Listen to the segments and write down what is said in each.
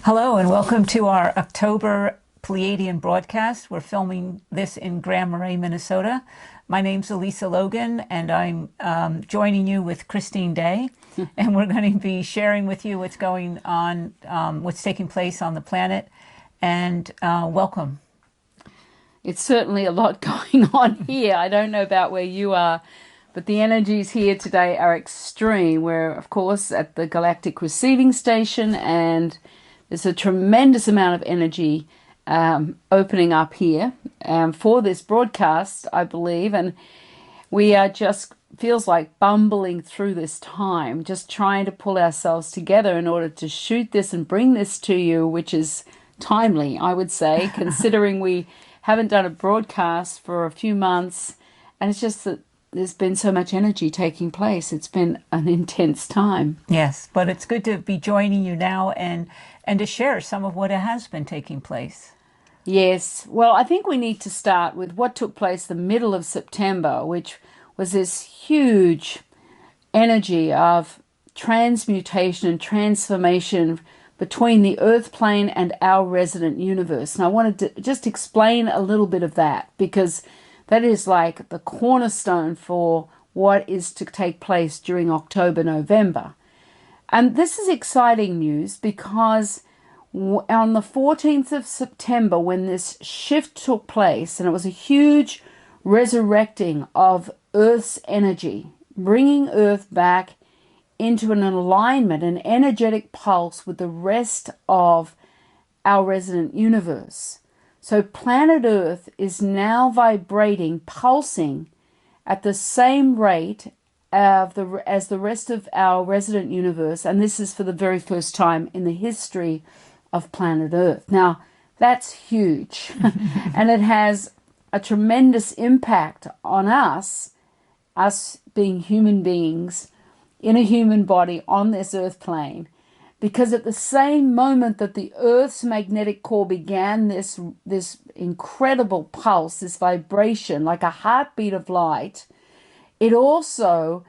Hello and welcome to our October Pleiadian broadcast. We're filming this in Grand Marais, Minnesota. My name's Elisa Logan and I'm joining you with Christine Day. And we're going to be sharing with you what's going on, what's taking place on the planet. And welcome. It's certainly a lot going on here. I don't know about where you are, but the energies here today are extreme. We're, of course, at the Galactic Receiving Station, and there's a tremendous amount of energy opening up here for this broadcast, I believe. And we are just, feels like bumbling through this time, just trying to pull ourselves together in order to shoot this and bring this to you, which is timely, I would say, considering we haven't done a broadcast for a few months. And it's just that there's been so much energy taking place. It's been an intense time. Yes, but it's good to be joining you now and to share some of what has been taking place. Yes. Well, I think we need to start with what took place the middle of September, which was this huge energy of transmutation and transformation between the Earth plane and our resident universe. And I wanted to just explain a little bit of that, because that is like the cornerstone for what is to take place during October, November. And this is exciting news because on the 14th of September, when this shift took place, and it was a huge resurrecting of Earth's energy, bringing Earth back into an alignment, an energetic pulse with the rest of our resident universe. So planet Earth is now vibrating, pulsing at the same rate as the rest of our resident universe. And this is for the very first time in the history of planet Earth. Now, that's huge. And it has a tremendous impact on us being human beings in a human body on this Earth plane. Because at the same moment that the Earth's magnetic core began this incredible pulse, this vibration, like a heartbeat of light, it also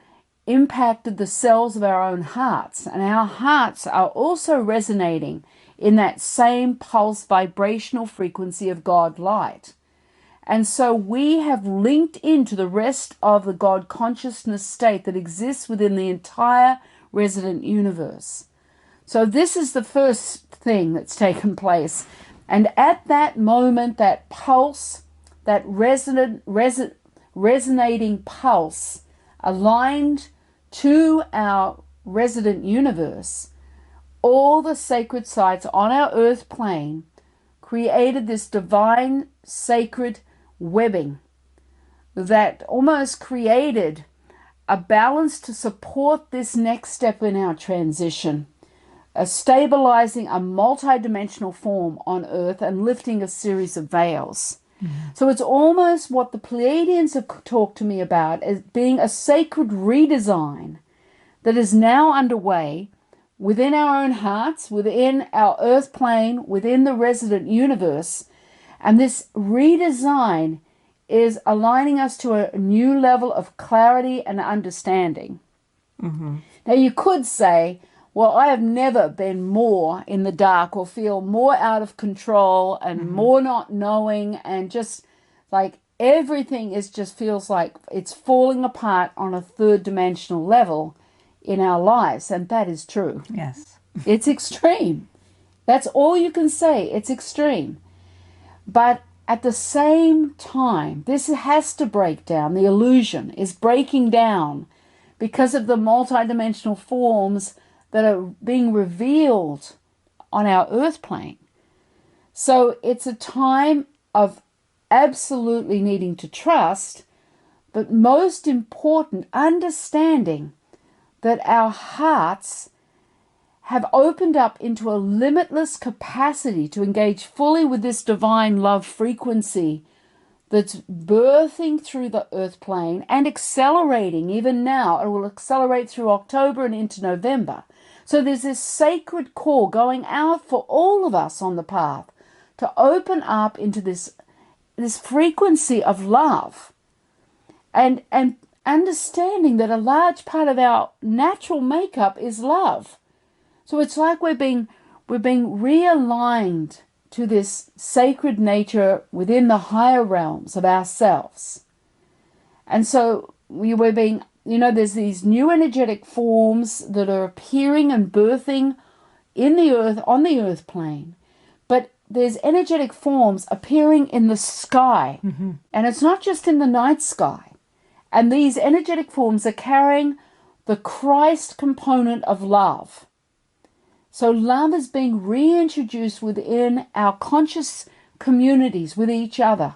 impacted the cells of our own hearts. And our hearts are also resonating in that same pulse vibrational frequency of God light. And so we have linked into the rest of the God consciousness state that exists within the entire resident universe. So this is the first thing that's taken place. And at that moment, that pulse, that resonating pulse aligned to our resident universe, all the sacred sites on our earth plane created this divine sacred webbing that almost created a balance to support this next step in our transition, stabilizing a multidimensional form on Earth and lifting a series of veils. So it's almost what the Pleiadians have talked to me about as being a sacred redesign that is now underway within our own hearts, within our Earth plane, within the resident universe. And this redesign is aligning us to a new level of clarity and understanding. Now, you could say, well, I have never been more in the dark or feel more out of control and more not knowing, and just like everything just feels like it's falling apart on a third dimensional level in our lives. And that is true. Yes. It's extreme. That's all you can say. It's extreme. But at the same time, this has to break down. The illusion is breaking down because of the multidimensional forms that are being revealed on our earth plane. So it's a time of absolutely needing to trust, but most important, understanding that our hearts have opened up into a limitless capacity to engage fully with this divine love frequency that's birthing through the earth plane and accelerating even now. It will accelerate through October and into November. So there's this sacred core going out for all of us on the path to open up into this frequency of love and understanding that a large part of our natural makeup is love. So it's like we're being we're being realigned to this sacred nature within the higher realms of ourselves. And so we're being, there's these new energetic forms that are appearing and birthing in the earth, on the earth plane. But there's energetic forms appearing in the sky. Mm-hmm. And it's not just in the night sky. And these energetic forms are carrying the Christ component of love. So love is being reintroduced within our conscious communities with each other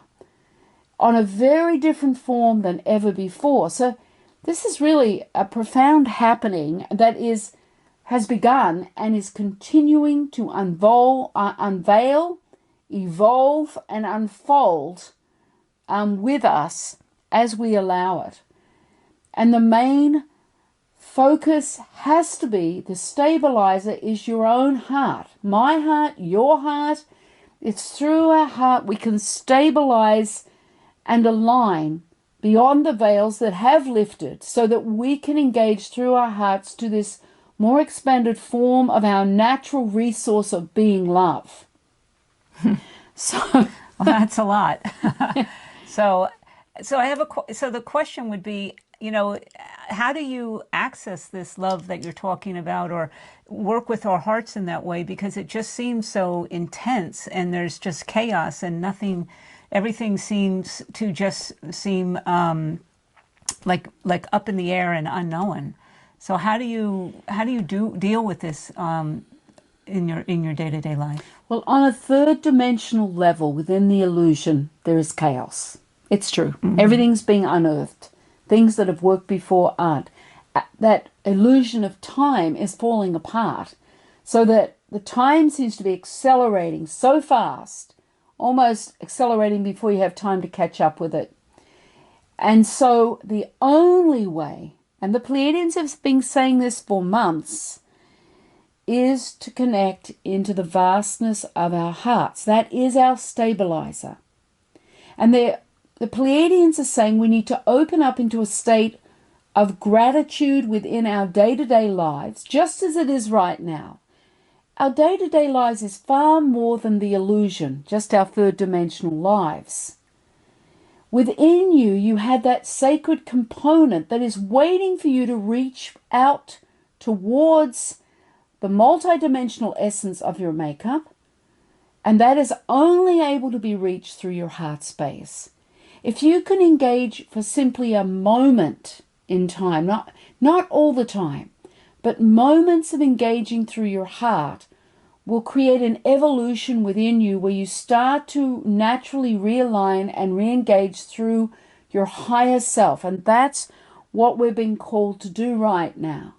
on a very different form than ever before. So this is really a profound happening that has begun and is continuing to unveil, evolve, and unfold with us as we allow it. And the main focus has to be, the stabilizer is your own heart. My heart, your heart. It's through our heart we can stabilize and align beyond the veils that have lifted so that we can engage through our hearts to this more expanded form of our natural resource of being love. Well, that's a lot. So the question would be, how do you access this love that you're talking about, or work with our hearts in that way? Because it just seems so intense, and there's just chaos and nothing. Everything seems to just seem like up in the air and unknown. So how do you deal with this in your day-to-day life? Well, on a third dimensional level within the illusion, there is chaos. It's true. Mm-hmm. Everything's being unearthed. Things that have worked before aren't. That illusion of time is falling apart, so that the time seems to be accelerating so fast, almost accelerating before you have time to catch up with it. And so the only way, and the Pleiadians have been saying this for months, is to connect into the vastness of our hearts. That is our stabilizer. And the Pleiadians are saying we need to open up into a state of gratitude within our day-to-day lives, just as it is right now. Our day-to-day lives is far more than the illusion, just our third dimensional lives. Within you, you have that sacred component that is waiting for you to reach out towards the multidimensional essence of your makeup, and that is only able to be reached through your heart space. If you can engage for simply a moment in time, not all the time, but moments of engaging through your heart will create an evolution within you where you start to naturally realign and re-engage through your higher self. And that's what we're being called to do right now.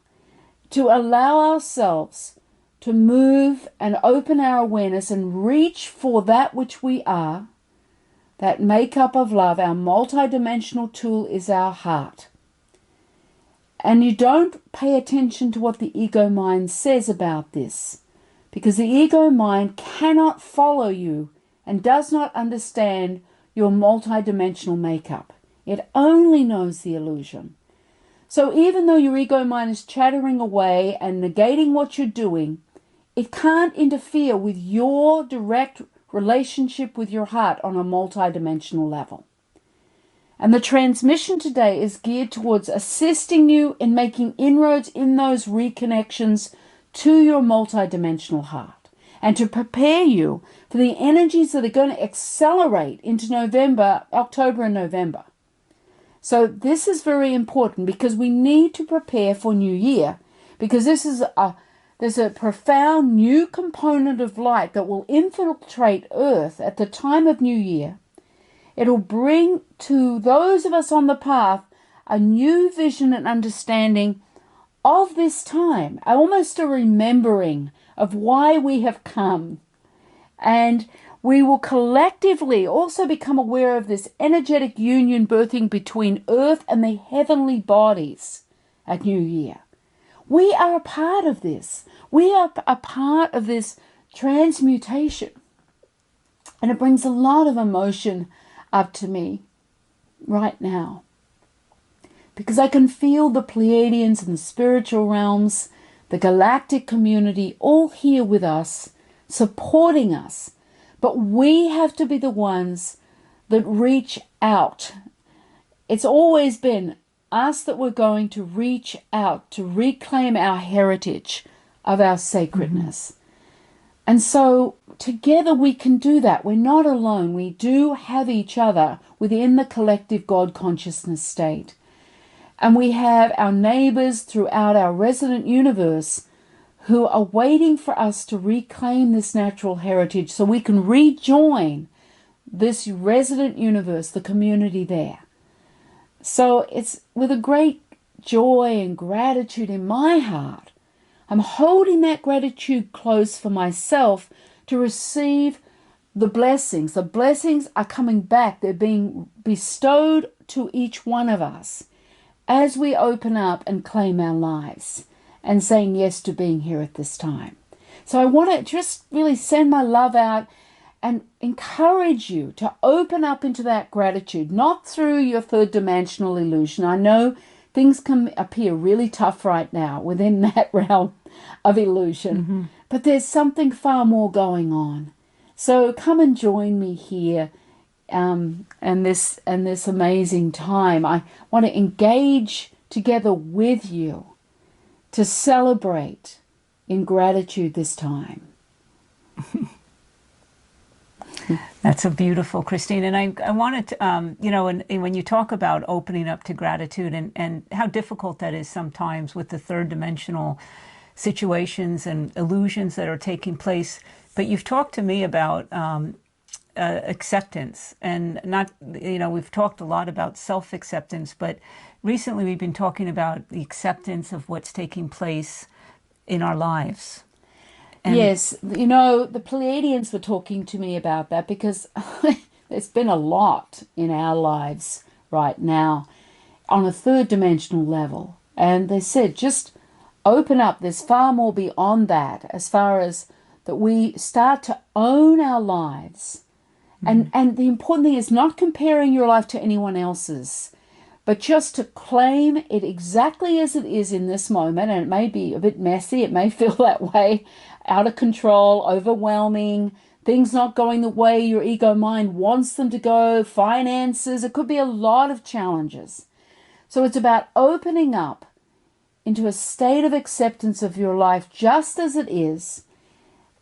To allow ourselves to move and open our awareness and reach for that which we are, that makeup of love. Our multidimensional tool is our heart. And you don't pay attention to what the ego mind says about this, because the ego mind cannot follow you and does not understand your multidimensional makeup. It only knows the illusion. So even though your ego mind is chattering away and negating what you're doing, it can't interfere with your direct relationship with your heart on a multidimensional level. And the transmission today is geared towards assisting you in making inroads in those reconnections to your multidimensional heart, and to prepare you for the energies that are going to accelerate into October and November. So this is very important, because we need to prepare for New Year, because there's a profound new component of light that will infiltrate Earth at the time of New Year. It'll bring to those of us on the path a new vision and understanding of this time, almost a remembering of why we have come. And we will collectively also become aware of this energetic union birthing between Earth and the heavenly bodies at New Year. We are a part of this. We are a part of this transmutation. And it brings a lot of emotion up to me right now, because I can feel the Pleiadians and the spiritual realms, the galactic community, all here with us, supporting us. But we have to be the ones that reach out. It's always been us that we're going to reach out to reclaim our heritage of our sacredness. And so together we can do that. We're not alone. We do have each other within the collective God consciousness state. And we have our neighbors throughout our resident universe who are waiting for us to reclaim this natural heritage so we can rejoin this resident universe, the community there. So it's with a great joy and gratitude in my heart. I'm holding that gratitude close for myself to receive the blessings. The blessings are coming back. They're being bestowed to each one of us as we open up and claim our lives and saying yes to being here at this time. So I want to just really send my love out and encourage you to open up into that gratitude, not through your third dimensional illusion. I know things can appear really tough right now within that realm of illusion, but there's something far more going on. So come and join me here and this amazing time. I want to engage together with you to celebrate in gratitude this time. That's a beautiful, Christine. And I wanted to, you know, and when you talk about opening up to gratitude and how difficult that is sometimes with the third dimensional situations and illusions that are taking place. But you've talked to me about acceptance, and not, you know, we've talked a lot about self-acceptance, but recently we've been talking about the acceptance of what's taking place in our lives. And yes, you know, the Pleiadians were talking to me about that because there's been a lot in our lives right now on a third dimensional level. And they said, just open up. There's far more beyond that, as far as that we start to own our lives. And the important thing is not comparing your life to anyone else's, but just to claim it exactly as it is in this moment. And it may be a bit messy. It may feel that way, out of control, overwhelming, things not going the way your ego mind wants them to go, finances. It could be a lot of challenges. So it's about opening up into a state of acceptance of your life just as it is,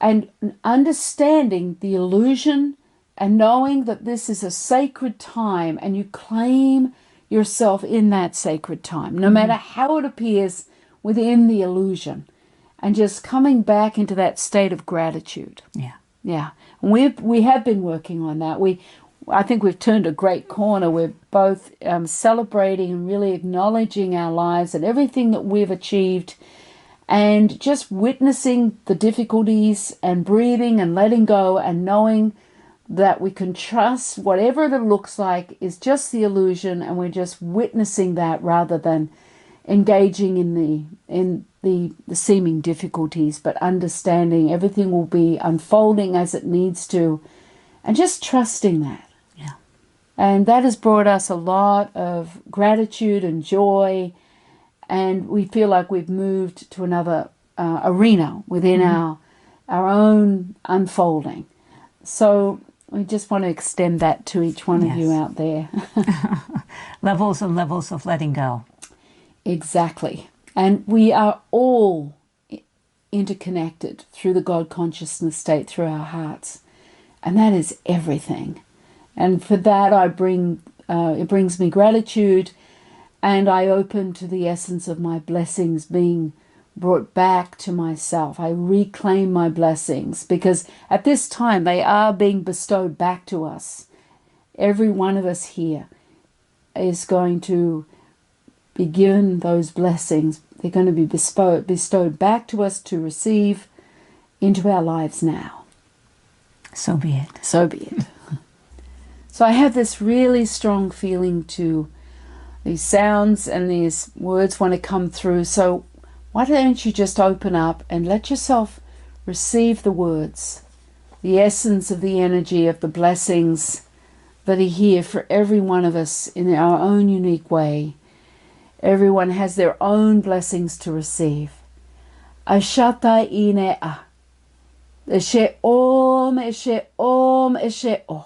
and understanding the illusion and knowing that this is a sacred time, and you claim yourself in that sacred time, no matter how it appears within the illusion, and just coming back into that state of gratitude. Yeah. We have been working on that. I think we've turned a great corner. We're both celebrating and really acknowledging our lives and everything that we've achieved, and just witnessing the difficulties and breathing and letting go and knowing that we can trust whatever it looks like is just the illusion, and we're just witnessing that rather than engaging in the seeming difficulties, but understanding everything will be unfolding as it needs to, and just trusting that. Yeah. And that has brought us a lot of gratitude and joy, and we feel like we've moved to another arena within our own unfolding. So we just want to extend that to each one of you out there. levels and levels of letting go. Exactly. And we are all interconnected through the God consciousness state, through our hearts. And that is everything. And for that it brings me gratitude, and I open to the essence of my blessings being brought back to myself. I reclaim my blessings, because at this time they are being bestowed back to us. Every one of us here is going to be given those blessings. They're going to be bestowed back to us to receive into our lives now. So be it. So be it. So I have this really strong feeling to these sounds, and these words want to come through. So why don't you just open up and let yourself receive the words, the essence of the energy of the blessings that are here for every one of us in our own unique way. Everyone has their own blessings to receive. Ashata ine a. Eshe om, eshe om, eshe o.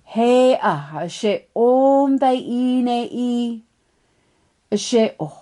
He a, eshe om dai ine I. Eshe o.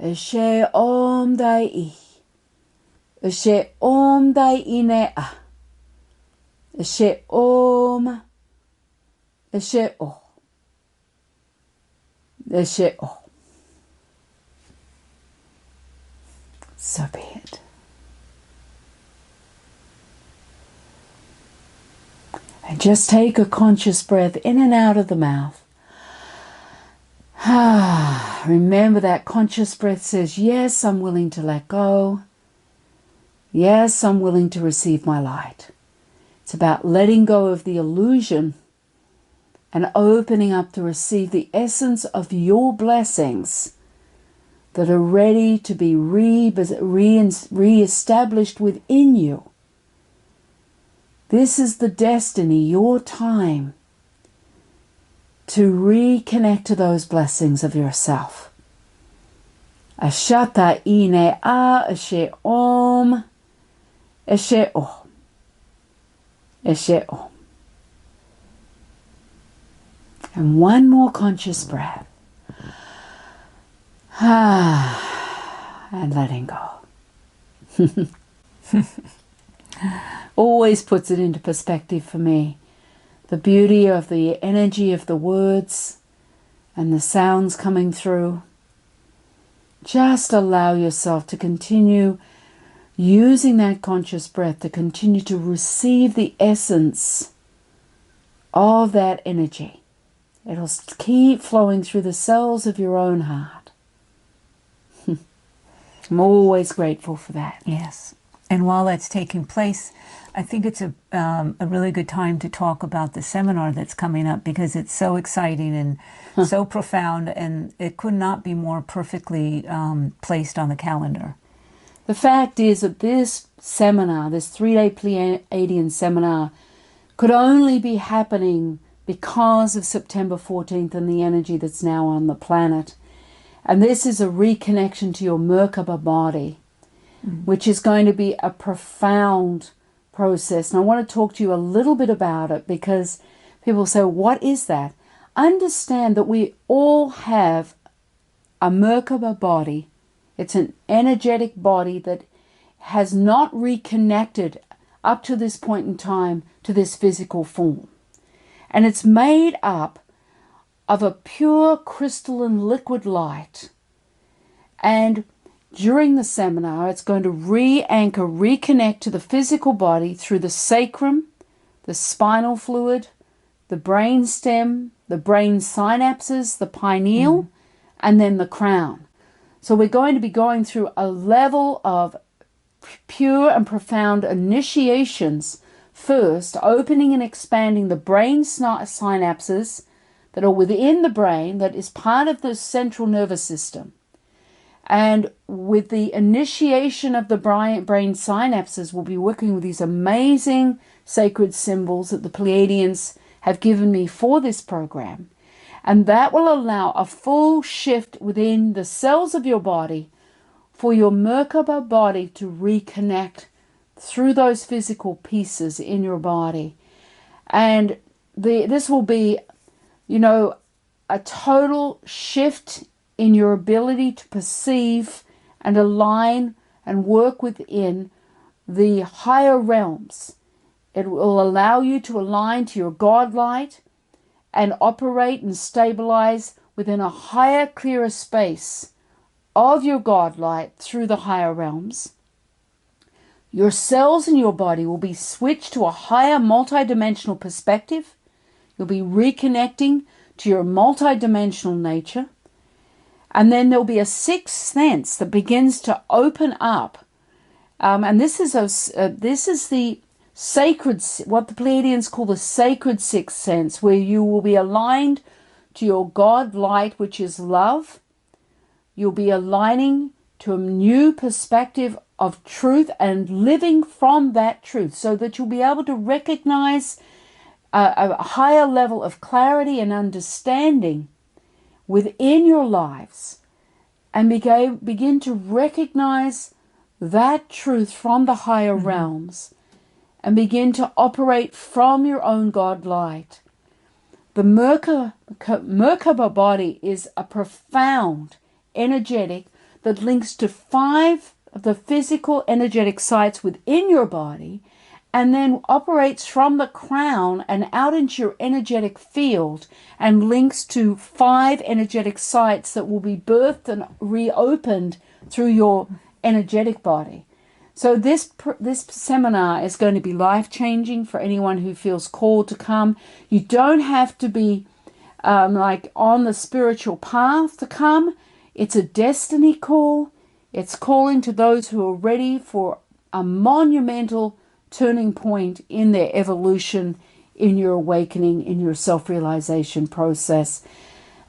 Eshe om dai I. Eshe om dai ine a. Eshe om. Eshe o. Eshe o. So be it. And just take a conscious breath in and out of the mouth. Remember that conscious breath says, yes, I'm willing to let go. Yes, I'm willing to receive my light. It's about letting go of the illusion and opening up to receive the essence of your blessings that are ready to be re-established within you. This is the destiny, your time, to reconnect to those blessings of yourself. Ashata ine a, eshe om, eshe o, eshe o. And one more conscious breath. And letting go. Always puts it into perspective for me. The beauty of the energy of the words and the sounds coming through. Just allow yourself to continue using that conscious breath to continue to receive the essence of that energy. It'll keep flowing through the cells of your own heart. I'm always grateful for that. Yes. And while that's taking place, I think it's a really good time to talk about the seminar that's coming up, because it's so exciting and so profound, and it could not be more perfectly placed on the calendar. The fact is that this seminar, this 3-day Pleiadian seminar, could only be happening because of September 14th and the energy that's now on the planet. And this is a reconnection to your Merkaba body, which is going to be a profound process. And I want to talk to you a little bit about it, because people say, what is that? Understand that we all have a Merkaba body. It's an energetic body that has not reconnected up to this point in time to this physical form. And it's made up of a pure crystalline liquid light. And during the seminar, it's going to re-anchor, reconnect to the physical body through the sacrum, the spinal fluid, the brain stem, the brain synapses, the pineal, and then the crown. So we're going to be going through a level of pure and profound initiations first, opening and expanding the brain synapses that are within the brain, that is part of the central nervous system. And with the initiation of the brain synapses, we'll be working with these amazing sacred symbols that the Pleiadians have given me for this program. And that will allow a full shift within the cells of your body for your Merkaba body to reconnect through those physical pieces in your body. And this will be, a total shift in your ability to perceive and align and work within the higher realms. It will allow you to align to your God light and operate and stabilize within a higher, clearer space of your God light through the higher realms. Your cells in your body will be switched to a higher multidimensional perspective. You'll be reconnecting to your multidimensional nature. And then there'll be a sixth sense that begins to open up. And this is the sacred, what the Pleiadians call the sacred sixth sense, where you will be aligned to your God light, which is love. You'll be aligning to a new perspective of truth and living from that truth, so that you'll be able to recognize a higher level of clarity and understanding within your lives, and begin to recognize that truth from the higher realms, and begin to operate from your own God light. The Merkaba body is a profound energetic that links to 5 of the physical energetic sites within your body, and then operates from the crown and out into your energetic field, and links to 5 energetic sites that will be birthed and reopened through your energetic body. So this seminar is going to be life-changing for anyone who feels called to come. You don't have to be like on the spiritual path to come. It's a destiny call. It's calling to those who are ready for a monumental turning point in their evolution, in your awakening, in your self-realization process.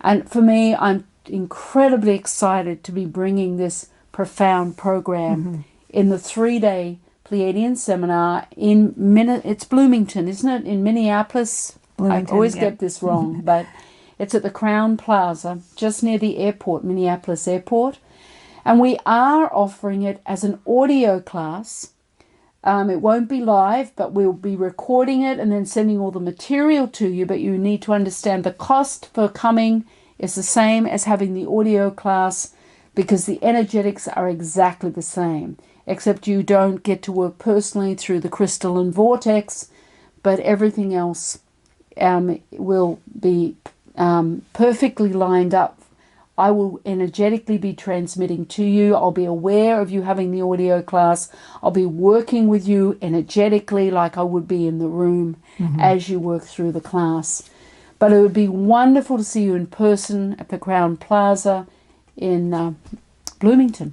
And for me, I'm incredibly excited to be bringing this profound program in the 3-day Pleiadian seminar it's Bloomington, isn't it? In Minneapolis. I always get this wrong, but it's at the Crown Plaza, just near the airport, Minneapolis Airport. And we are offering it as an audio class. It won't be live, but we'll be recording it and then sending all the material to you. But you need to understand the cost for coming is the same as having the audio class, because the energetics are exactly the same, except you don't get to work personally through the crystalline vortex, but everything else will be perfectly lined up. I will energetically be transmitting to you. I'll be aware of you having the audio class. I'll be working with you energetically like I would be in the room as you work through the class. But it would be wonderful to see you in person at the Crown Plaza in Bloomington.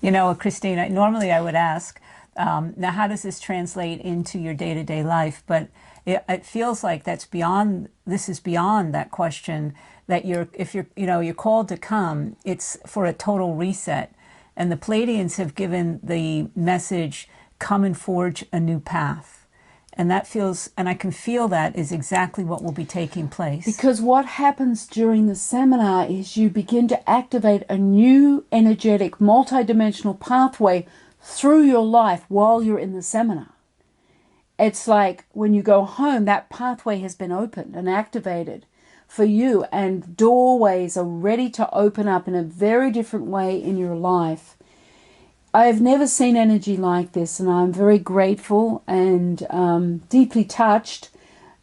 You know, Christine, normally I would ask, now how does this translate into your day-to-day life? But it feels like this is beyond that question, that if you're called to come, it's for a total reset. And the Pleiadians have given the message, come and forge a new path. And that feels, and I can feel that is exactly what will be taking place. Because what happens during the seminar is you begin to activate a new energetic, multidimensional pathway through your life while you're in the seminar. It's like when you go home, that pathway has been opened and activated for you, and doorways are ready to open up in a very different way in your life. I've never seen energy like this, and I'm very grateful and deeply touched,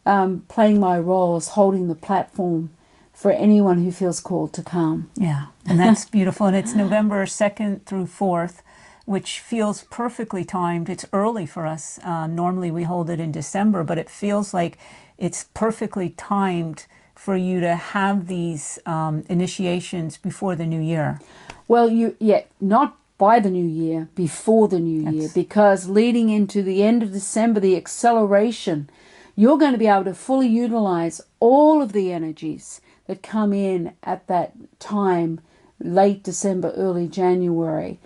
playing my role as holding the platform for anyone who feels called to come. Yeah, and that's beautiful. And it's November 2nd through 4th, which feels perfectly timed. It's early for us. Normally we hold it in December, but it feels like it's perfectly timed for you to have these initiations before the new year. Well, not by the new year, before the new year, because leading into the end of December, the acceleration, you're going to be able to fully utilize all of the energies that come in at that time, late December, early January.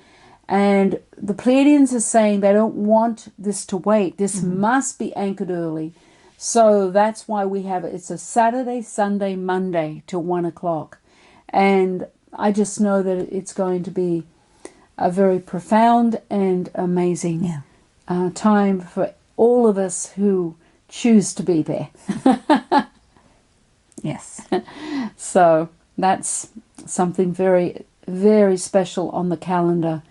And the Pleiadians are saying they don't want this to wait. This must be anchored early. So that's why we have it. It's a Saturday, Sunday, Monday till 1 o'clock. And I just know that it's going to be a very profound and amazing time for all of us who choose to be there. Yes. So that's something very, very special on the calendar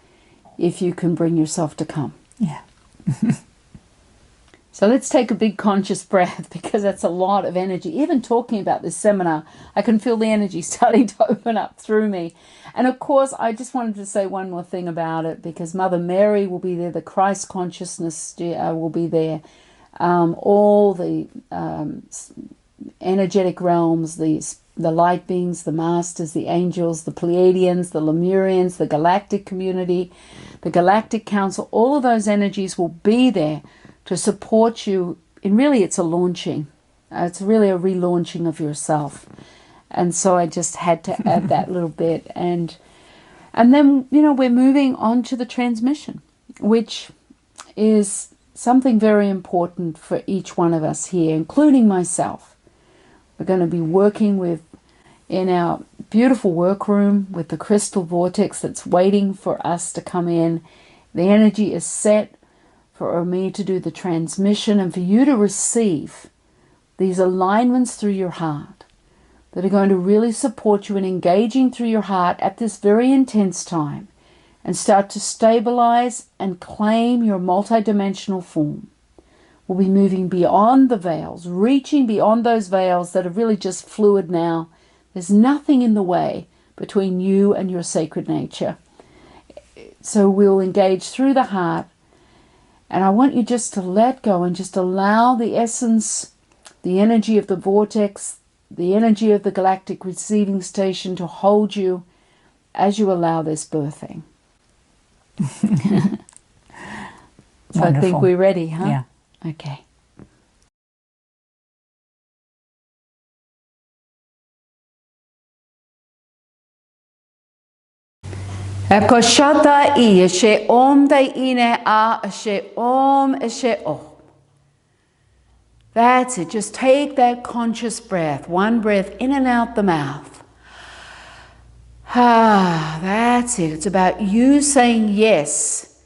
if you can bring yourself to come. Yeah. So let's take a big conscious breath because that's a lot of energy. Even talking about this seminar, I can feel the energy starting to open up through me. And of course, I just wanted to say one more thing about it because Mother Mary will be there, the Christ consciousness will be there, all the energetic realms, the light beings, the masters, the angels, the Pleiadians, the Lemurians, the galactic community, the galactic council, all of those energies will be there to support you. And really, it's a launching. It's really a relaunching of yourself. And so I just had to add that little bit. And then, we're moving on to the transmission, which is something very important for each one of us here, including myself. We're going to be working in our beautiful workroom with the crystal vortex that's waiting for us to come in. The energy is set for me to do the transmission and for you to receive these alignments through your heart that are going to really support you in engaging through your heart at this very intense time and start to stabilize and claim your multidimensional form. We'll be moving beyond the veils, reaching beyond those veils that are really just fluid now. There's nothing in the way between you and your sacred nature. So we'll engage through the heart. And I want you just to let go and just allow the essence, the energy of the vortex, the energy of the galactic receiving station to hold you as you allow this birthing. So I think we're ready, huh? Yeah. Okay. Ekoshata I eshe om de ine a eshe om eshe om. That's it. Just take that conscious breath, one breath in and out the mouth. That's it. It's about you saying yes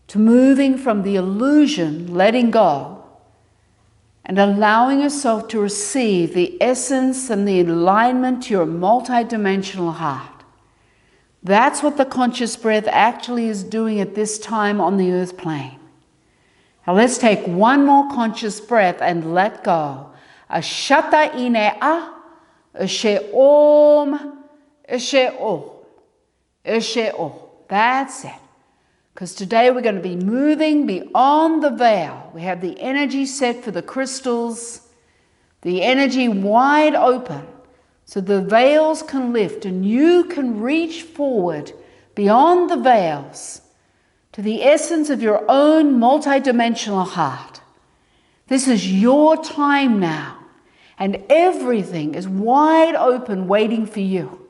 to moving from the illusion, letting go, and allowing yourself to receive the essence and the alignment to your multidimensional heart. That's what the conscious breath actually is doing at this time on the earth plane. Now let's take one more conscious breath and let go. Ashata ine a, eshe om, eshe om, eshe om. That's it. Because today we're going to be moving beyond the veil. We have the energy set for the crystals, the energy wide open, so the veils can lift and you can reach forward beyond the veils to the essence of your own multidimensional heart. This is your time now, and everything is wide open waiting for you.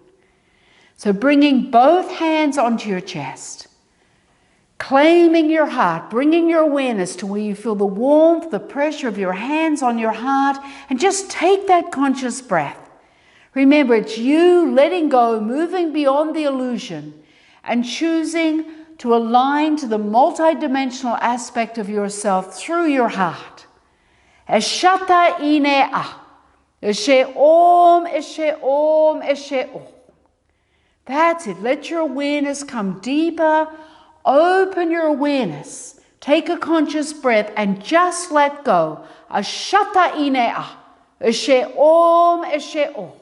So bringing both hands onto your chest, claiming your heart, bringing your awareness to where you feel the warmth, the pressure of your hands on your heart, and just take that conscious breath. Remember, it's you letting go, moving beyond the illusion, and choosing to align to the multidimensional aspect of yourself through your heart. Eshata ine a, eshe om, eshe om, eshe om. That's it. Let your awareness come deeper. Open your awareness. Take a conscious breath and just let go. Ashata ine a, eshe om, eshe om.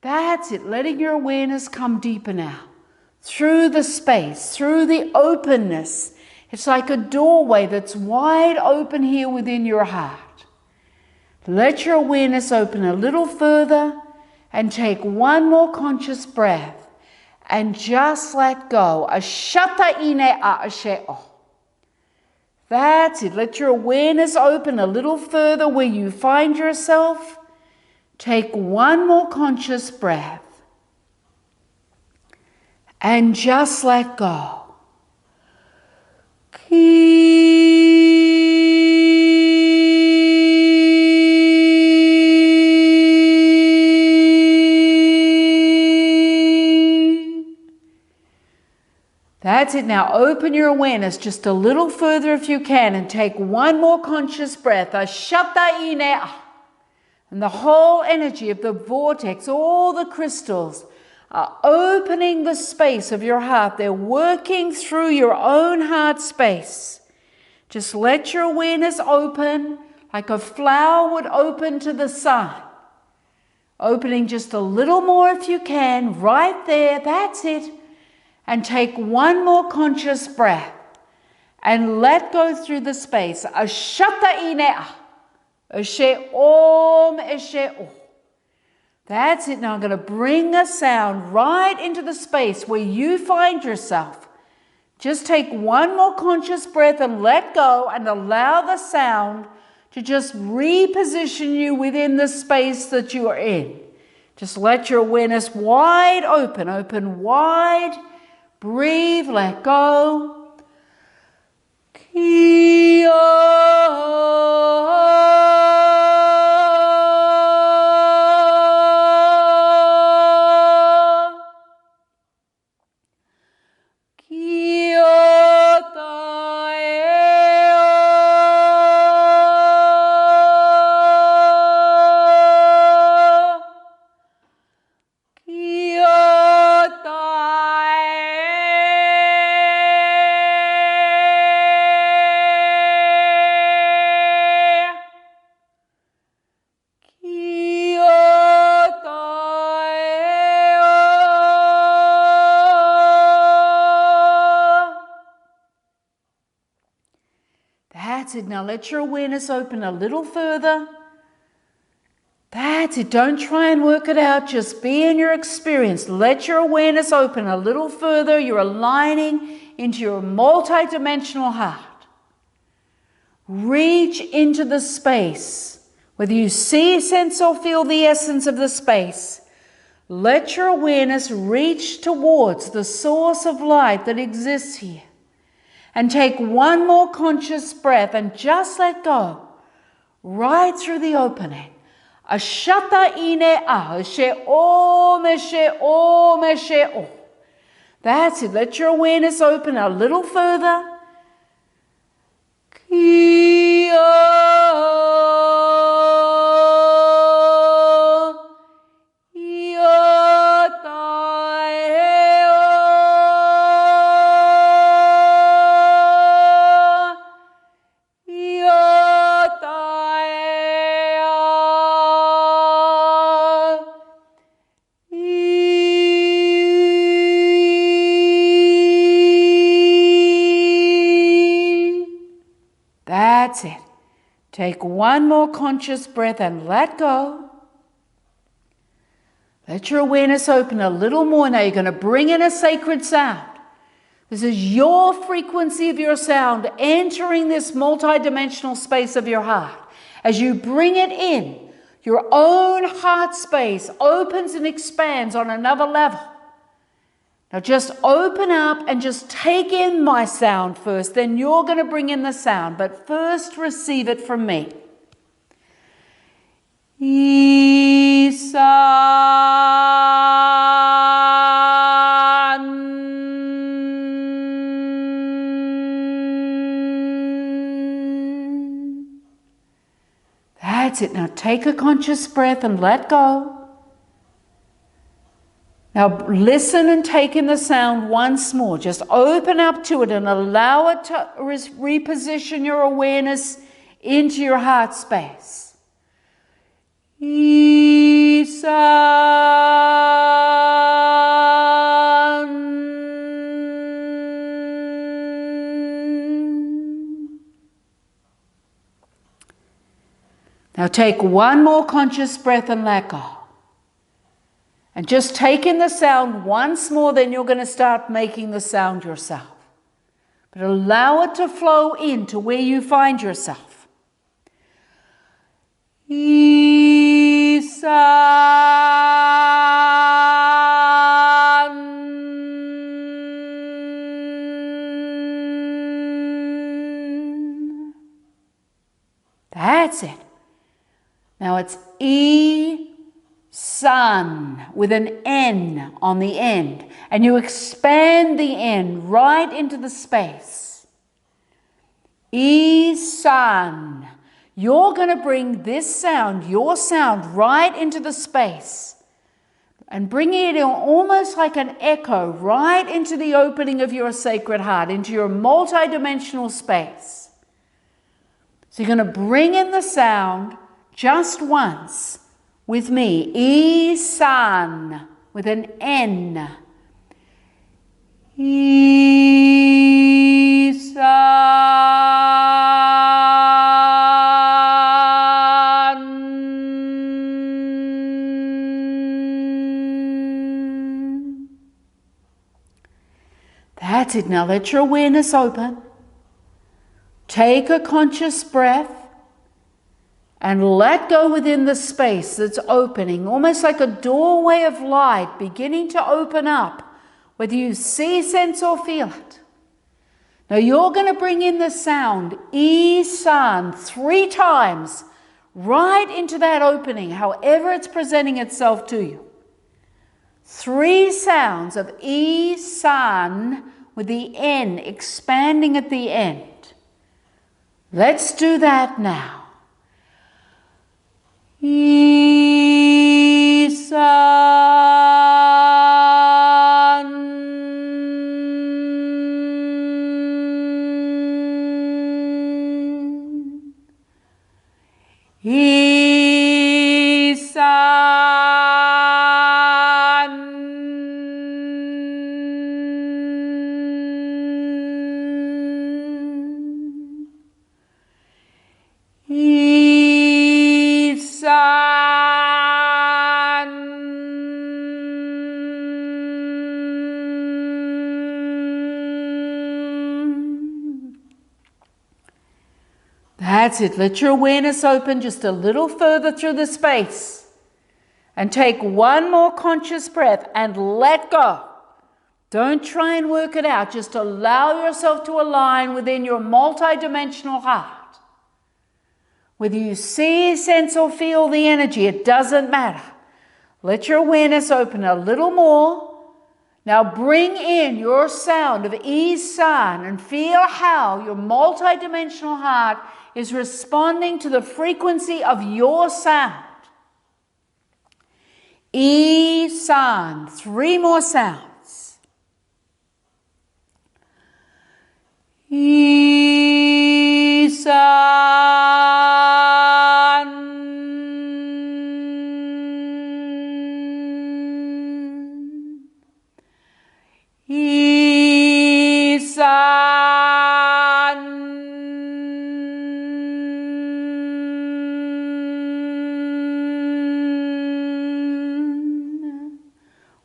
That's it, letting your awareness come deeper now. Through the space, through the openness. It's like a doorway that's wide open here within your heart. Let your awareness open a little further and take one more conscious breath and just let go. Ashata ine a ashe o. That's it, let your awareness open a little further where you find yourself. Take one more conscious breath and just let go. That's it. Now open your awareness just a little further if you can and take one more conscious breath. Ashata ine a. And the whole energy of the vortex, all the crystals are opening the space of your heart. They're working through your own heart space Just let your awareness open like a flower would open to the sun. Opening just a little more if you can, right there, that's it. And take one more conscious breath and let go through the space. Ashata inea. Ashe om, eshe o. That's it. Now I'm going to bring a sound right into the space where you find yourself. Just take one more conscious breath and let go and allow the sound to just reposition you within the space that you are in. Just let your awareness wide open, open wide. Breathe, let go. Kia. That's it. Now let your awareness open a little further. That's it. Don't try and work it out. Just be in your experience. Let your awareness open a little further. You're aligning into your multidimensional heart. Reach into the space. Whether you see, sense, or feel the essence of the space, let your awareness reach towards the source of light that exists here. And take one more conscious breath and just let go right through the opening. Ashata ine a, she o, me she o, me she o. That's it. Let your awareness open a little further. Kia. That's it. Take one more conscious breath and let go. Let your awareness open a little more. Now you're going to bring in a sacred sound. This is your frequency of your sound entering this multidimensional space of your heart. As you bring it in, your own heart space opens and expands on another level. Now just open up and just take in my sound first, then you're going to bring in the sound, but first receive it from me. That's it. Now take a conscious breath and let go. Now listen and take in the sound once more. Just open up to it and allow it to reposition your awareness into your heart space. Now take one more conscious breath and let go. And just take in the sound once more, then you're going to start making the sound yourself. But allow it to flow into where you find yourself. That's it. Now it's sun with an N on the end, and you expand the N right into the space. Sun. You're going to bring this sound, your sound, right into the space and bring it in almost like an echo right into the opening of your sacred heart, into your multidimensional space. So you're going to bring in the sound just once with me. Isan with an N. Isan. That's it. Now let your awareness open. Take a conscious breath and let go within the space that's opening, almost like a doorway of light beginning to open up, whether you see, sense, or feel it. Now you're going to bring in the sound Isan 3 times right into that opening, however it's presenting itself to you. 3 sounds of Isan with the N expanding at the end. Let's do that now. That's it. Let your awareness open just a little further through the space. And take one more conscious breath and let go. Don't try and work it out. Just allow yourself to align within your multidimensional heart. Whether you see, sense, or feel the energy, it doesn't matter. Let your awareness open a little more. Now bring in your sound of Isan and feel how your multidimensional heart is responding to the frequency of your sound. Isan, 3 more sounds.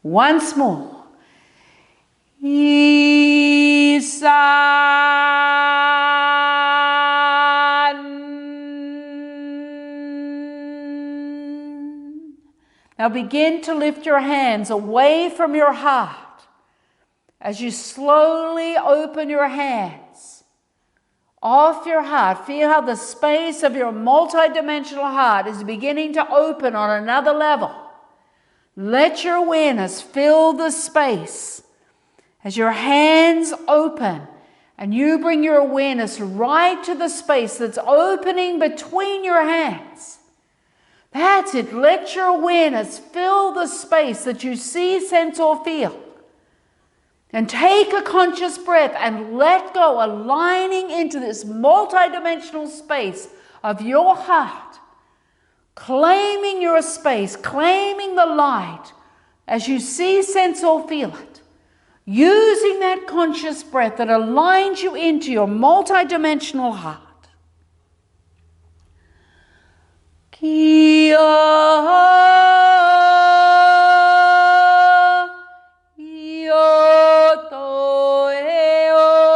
Once more. Now begin to lift your hands away from your heart. As you slowly open your hands off your heart, feel how the space of your multidimensional heart is beginning to open on another level. Let your awareness fill the space as your hands open and you bring your awareness right to the space that's opening between your hands. That's it. Let your awareness fill the space that you see, sense, or feel. And take a conscious breath and let go, aligning into this multidimensional space of your heart. Claiming your space, claiming the light as you see, sense, or feel it. Using that conscious breath that aligns you into your multidimensional heart. Kia Yoto Eo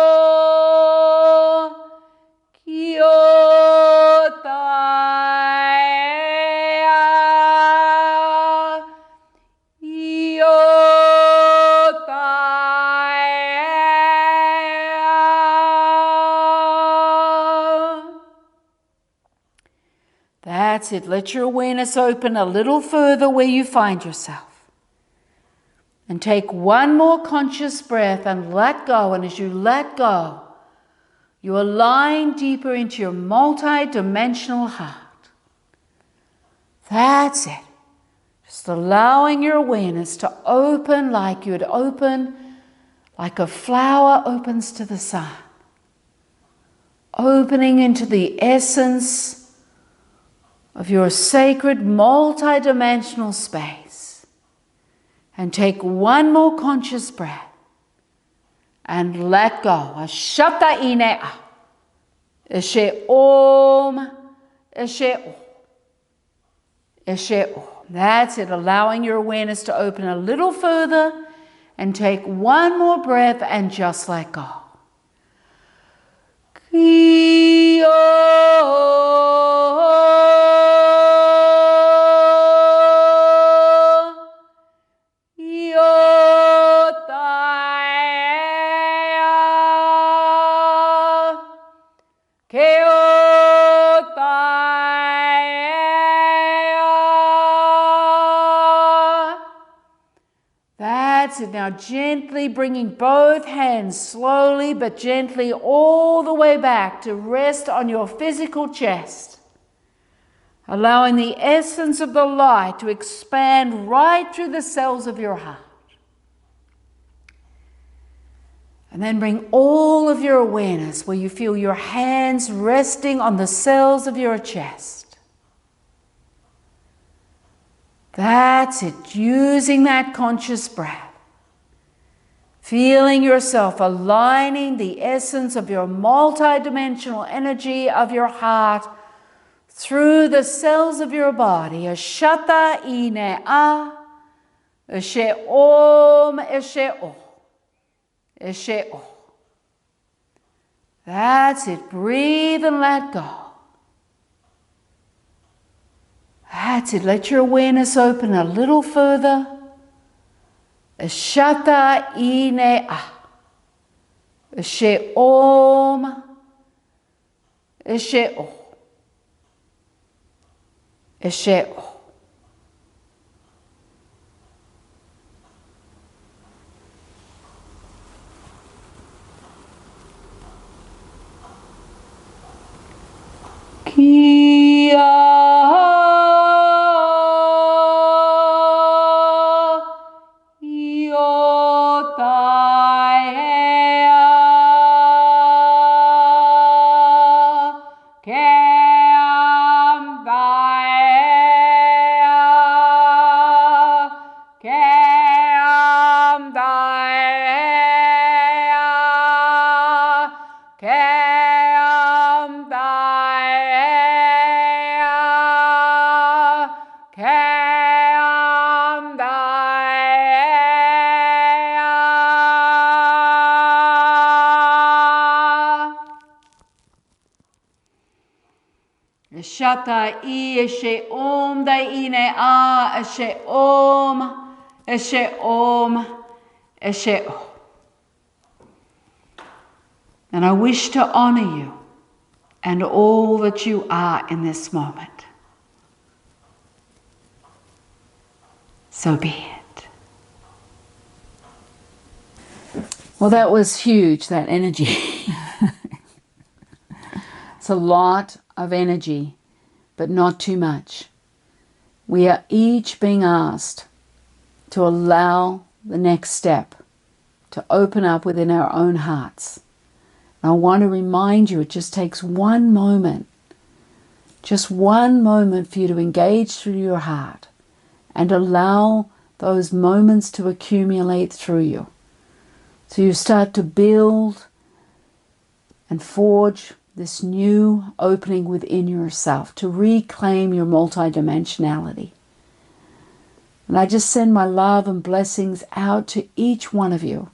That's it. Let your awareness open a little further where you find yourself. And take one more conscious breath and let go. And as you let go, you align deeper into your multi-dimensional heart. That's it. Just allowing your awareness to open like you'd open, like a flower opens to the sun. opening into the essence of your sacred multi-dimensional space. And take one more conscious breath and let go. Ashata ine a. Eshe om. Eshe om. Eshe om. That's it. Allowing your awareness to open a little further and take one more breath and just let go. That's it. Now gently bringing both hands slowly but gently all the way back to rest on your physical chest. Allowing the essence of the light to expand right through the cells of your heart. And then bring all of your awareness where you feel your hands resting on the cells of your chest. That's it. Using that conscious breath. Feeling yourself aligning the essence of your multidimensional energy of your heart through the cells of your body. Ashata ine a. Eshe om. Eshe o. Eshe o. That's it. Breathe and let go. That's it. Let your awareness open a little further. Ashata ine a. Eshe om. Eshe o. Eshe o. Shata I eshe om dai ine a eshe om eshe om eshe om. And I wish to honor you and all that you are in this moment. So be it. Well, that was huge, that energy. It's a lot of energy, but not too much. We are each being asked to allow the next step to open up within our own hearts. And I want to remind you, it just takes one moment, just one moment for you to engage through your heart and allow those moments to accumulate through you. So you start to build and forge this new opening within yourself to reclaim your multidimensionality. And I just send my love and blessings out to each one of you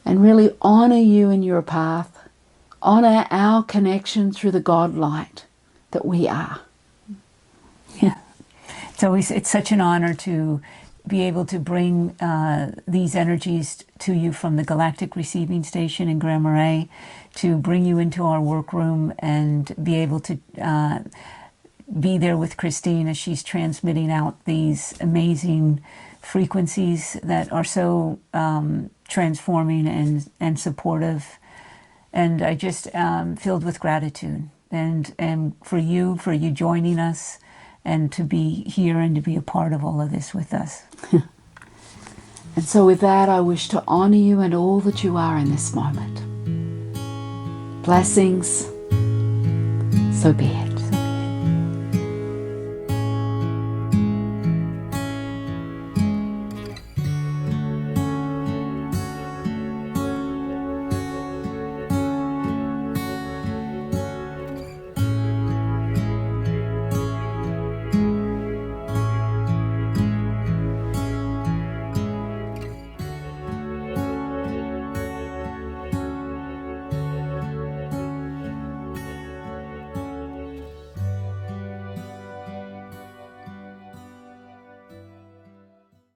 and really honor you in your path, honor our connection through the God light that we are. Yeah, it's such an honor to be able to bring these energies to you from the Galactic Receiving Station in Grand Marais, to bring you into our workroom and be able to be there with Christine as she's transmitting out these amazing frequencies that are so transforming and supportive. And I just filled with gratitude and for you joining us and to be here and to be a part of all of this with us. And so with that, I wish to honor you and all that you are in this moment. Blessings. So be it.